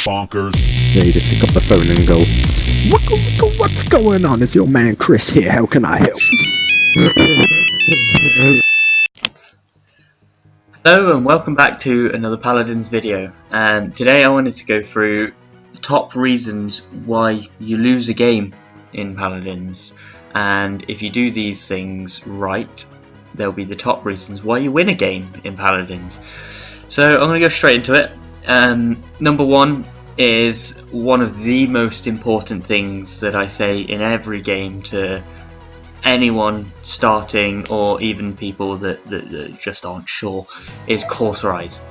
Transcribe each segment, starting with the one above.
bonkers. Yeah, you just pick up the phone and go, what's going on? It's your man Chris here. How can I help? Hello and welcome back to another Paladins video. Today I wanted to go through the top reasons why you lose a game in Paladins, and if you do these things right, there'll be the top reasons why you win a game in Paladins. So I'm going to go straight into it. Number one is one of the most important things that I say in every game to anyone starting, or even people that just aren't sure, is Cauterize.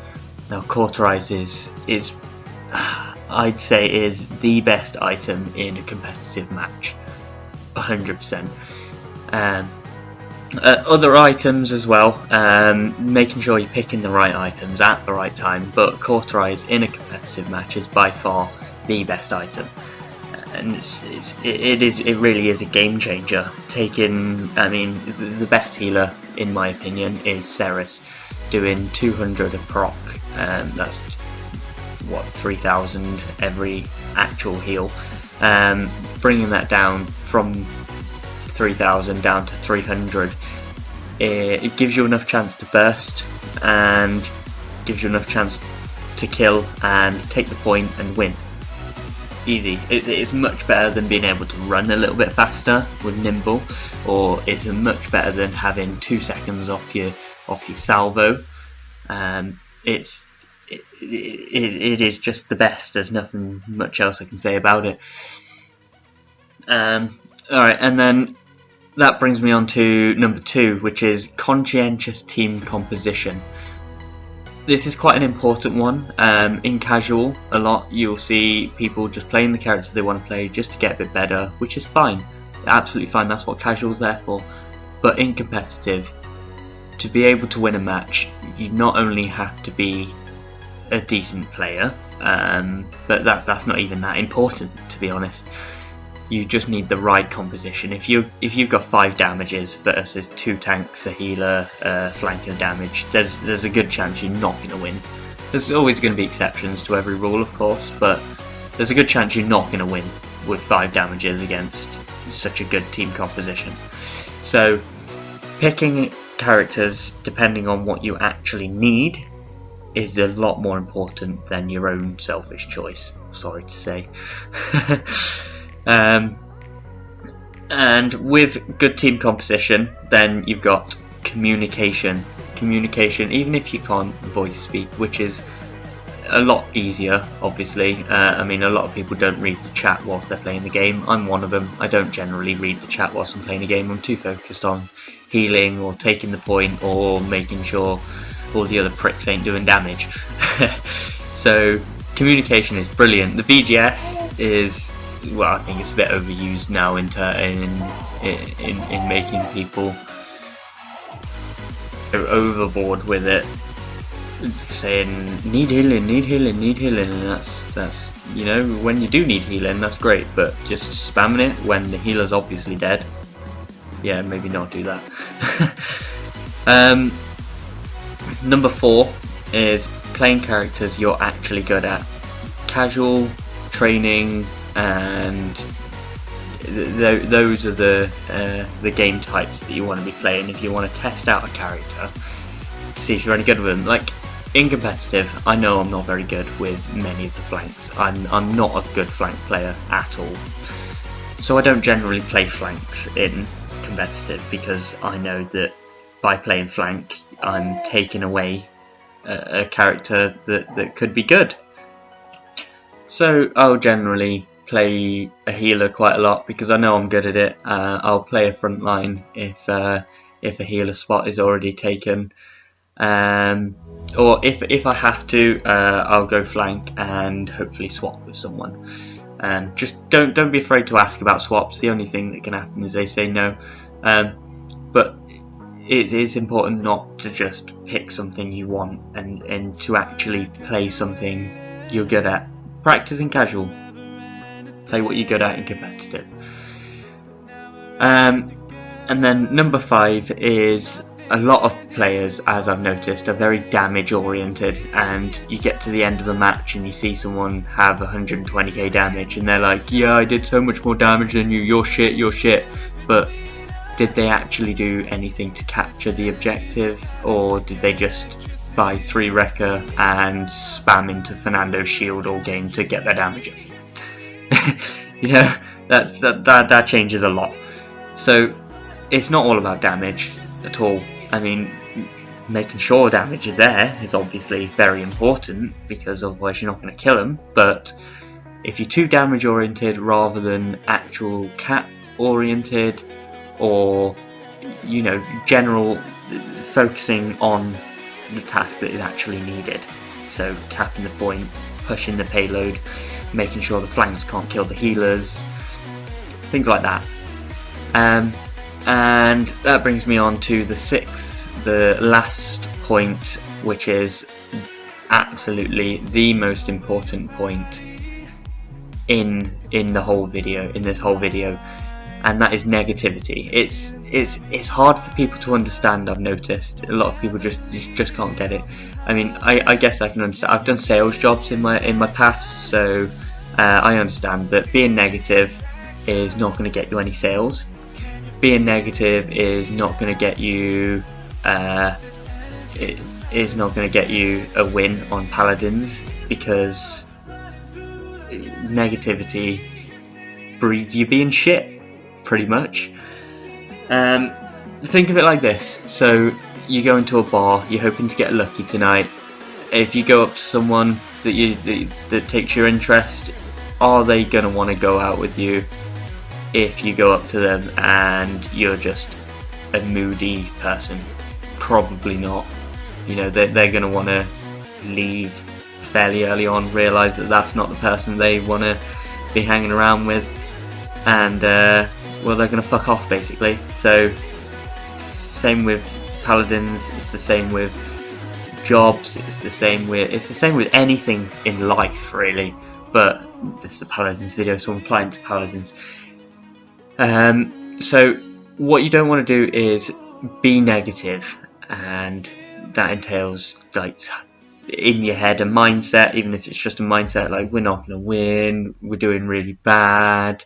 Now Cauterize is I'd say is the best item in a competitive match, 100%. Other items as well, making sure you're picking the right items at the right time, but Cauterize in a competitive match is by far the best item. And it really is a game changer. The best healer in my opinion is Ceres, doing 200 of proc. That's what, 3,000 every actual heal. Bringing that down from 3,000 down to 300. It gives you enough chance to burst and gives you enough chance to kill and take the point and win. Easy. It's much better than being able to run a little bit faster with nimble, or it's much better than having 2 seconds off your salvo. It is just the best. There's nothing much else I can say about it. Alright, and then that brings me on to number 2, which is conscientious team composition. This is quite an important one. In casual, a lot you'll see people just playing the characters they want to play just to get a bit better, which is fine, absolutely fine, that's what casual's there for. But in competitive, to be able to win a match, you not only have to be a decent player, but that's not even that important, to be honest. You just need the right composition. If you've got 5 damages versus 2 tanks, a healer, flanker damage, there's a good chance you're not going to win. There's always going to be exceptions to every rule, of course, but there's a good chance you're not going to win with 5 damages against such a good team composition. So picking characters depending on what you actually need is a lot more important than your own selfish choice, sorry to say. And with good team composition, then you've got communication, even if you can't voice speak, which is a lot easier, obviously. A lot of people don't read the chat whilst they're playing the game. I'm one of them. I don't generally read the chat whilst I'm playing a game. I'm too focused on healing or taking the point or making sure all the other pricks ain't doing damage. So communication is brilliant. The VGS is, well, I think it's a bit overused now in making people go overboard with it, saying need healing, and that's when you do need healing, that's great, but just spamming it when the healer's obviously dead, yeah, maybe not do that. Number 4 is playing characters you're actually good at. Casual, training, and those are the game types that you want to be playing if you want to test out a character, see if you're any good with them. Like in competitive, I know I'm not very good with many of the flanks. I'm not a good flank player at all, so I don't generally play flanks in competitive, because I know that by playing flank I'm taking away a character that could be good. So I'll generally play a healer quite a lot because I know I'm good at it. I'll play a front line if a healer spot is already taken, or if I have to, I'll go flank and hopefully swap with someone. And just don't be afraid to ask about swaps. The only thing that can happen is they say no, but it is important not to just pick something you want and to actually play something you're good at. Practice in casual, play what you're good at in competitive. And then number 5 is a lot of players, as I've noticed, are very damage oriented, and you get to the end of a match and you see someone have 120k damage and they're like, yeah, I did so much more damage than you, you're shit, but did they actually do anything to capture the objective, or did they just buy 3 Wrecker and spam into Fernando's shield all game to get their damage up? You know, that changes a lot. So it's not all about damage at all. I mean, making sure damage is there is obviously very important, because otherwise you're not going to kill them, but if you're too damage oriented rather than actual cap oriented, or, you know, general focusing on the task that is actually needed, so capping the point, pushing the payload, making sure the flanks can't kill the healers, things like that. And that brings me on to the last point, which is absolutely the most important point in this whole video, and that is negativity. It's hard for people to understand. I've noticed a lot of people just can't get it. I mean, I guess I can understand. I've done sales jobs in my past, so I understand that being negative is not going to get you any sales. Being negative is not going to get you is not going to get you a win on Paladins, because negativity breeds you being shit, pretty much. Think of it like this. So you go into a bar, you're hoping to get lucky tonight. If you go up to someone that takes your interest, are they going to want to go out with you if you go up to them and you're just a moody person? Probably not. You know, they're going to want to leave fairly early on, realise that that's not the person they want to be hanging around with, and well, they're going to fuck off basically. So same with Paladins, it's the same with jobs, it's the same with anything in life really, but this is a Paladins video, so I'm applying to Paladins. So what you don't want to do is be negative, and that entails, like, in your head a mindset, even if it's just a mindset like we're not going to win, we're doing really bad,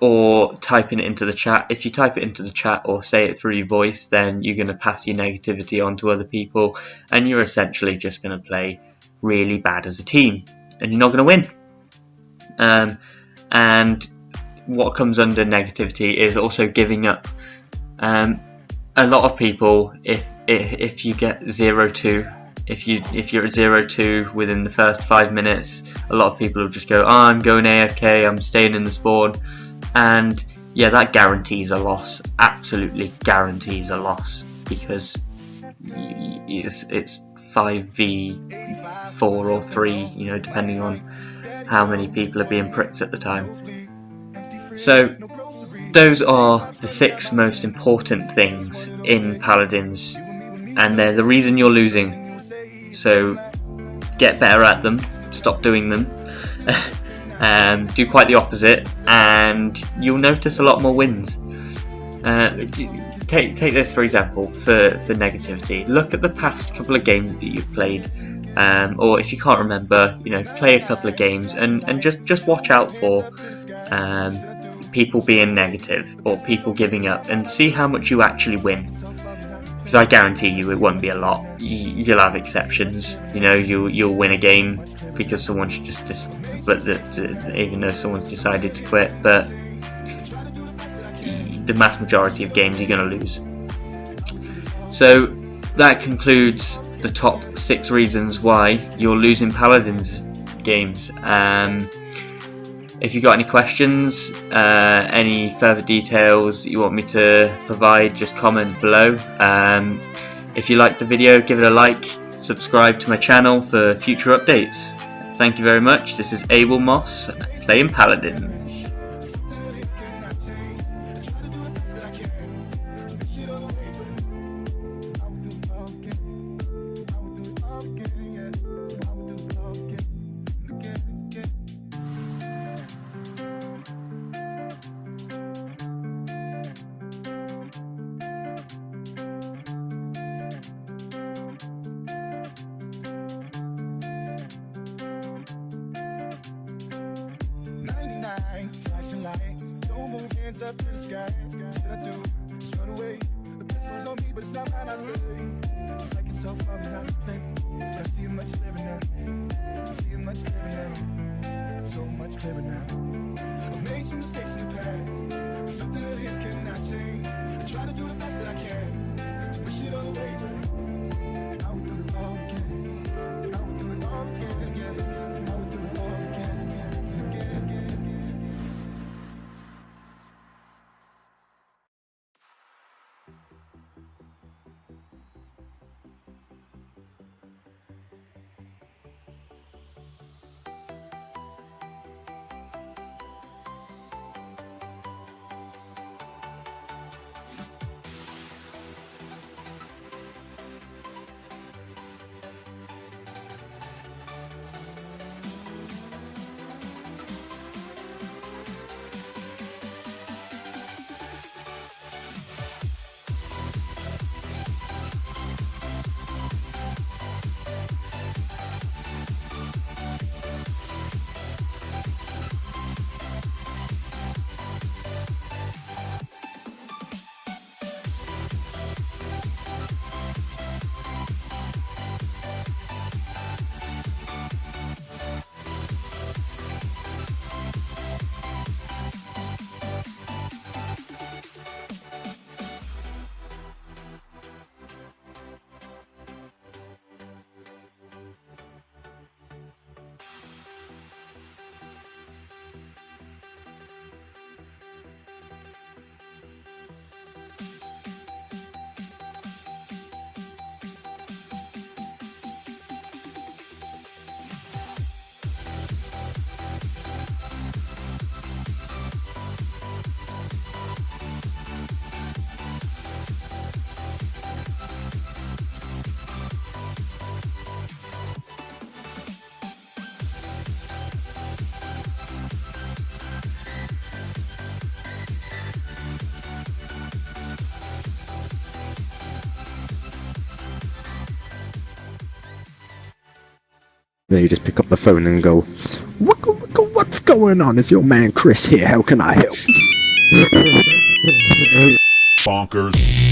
or typing it into the chat. If you type it into the chat or say it through your voice, then you're going to pass your negativity on to other people, and you're essentially just going to play really bad as a team, and you're not going to win. And what comes under negativity is also giving up. A lot of people, if you get 0-2, if you're at 0-2 within the first 5 minutes, a lot of people will just go, oh, I'm going AFK, I'm staying in the spawn, and yeah, that guarantees a loss. Absolutely guarantees a loss, because it's 5v4 or 3, you know, depending on how many people are being pricks at the time. So those are the 6 most important things in Paladins, and they're the reason you're losing. So get better at them, stop doing them, do quite the opposite, and you'll notice a lot more wins. Take this for example, for negativity. Look at the past couple of games that you've played, or if you can't remember, you know, play a couple of games and just watch out for people being negative or people giving up, and see how much you actually win. Because I guarantee you it won't be a lot. You'll have exceptions. You know, you'll win a game because someone's even though someone's decided to quit. But the mass majority of games you're going to lose. So that concludes the top 6 reasons why you're losing Paladins games. If you've got any questions, any further details that you want me to provide, just comment below. If you liked the video, give it a like, subscribe to my channel for future updates. Thank you very much. This is Abel Moss, playing Paladins. night, flashing lights. Don't move, hands up to the sky. What should I do? Just run away. The pistol's on me, but it's not mine, I say. It's like it's so far without a play. But I see it much clearer now. I see it much clearer now. So much clearer now. I've made some mistakes in the past, but something that is cannot change. I try to do the best that I can to push it all away, but I would do it all again. I would do it all again, yeah. I would do it all again, again, again, again, again. Then you just pick up the phone and go, what's going on? It's your man Chris here. How can I help? Bonkers.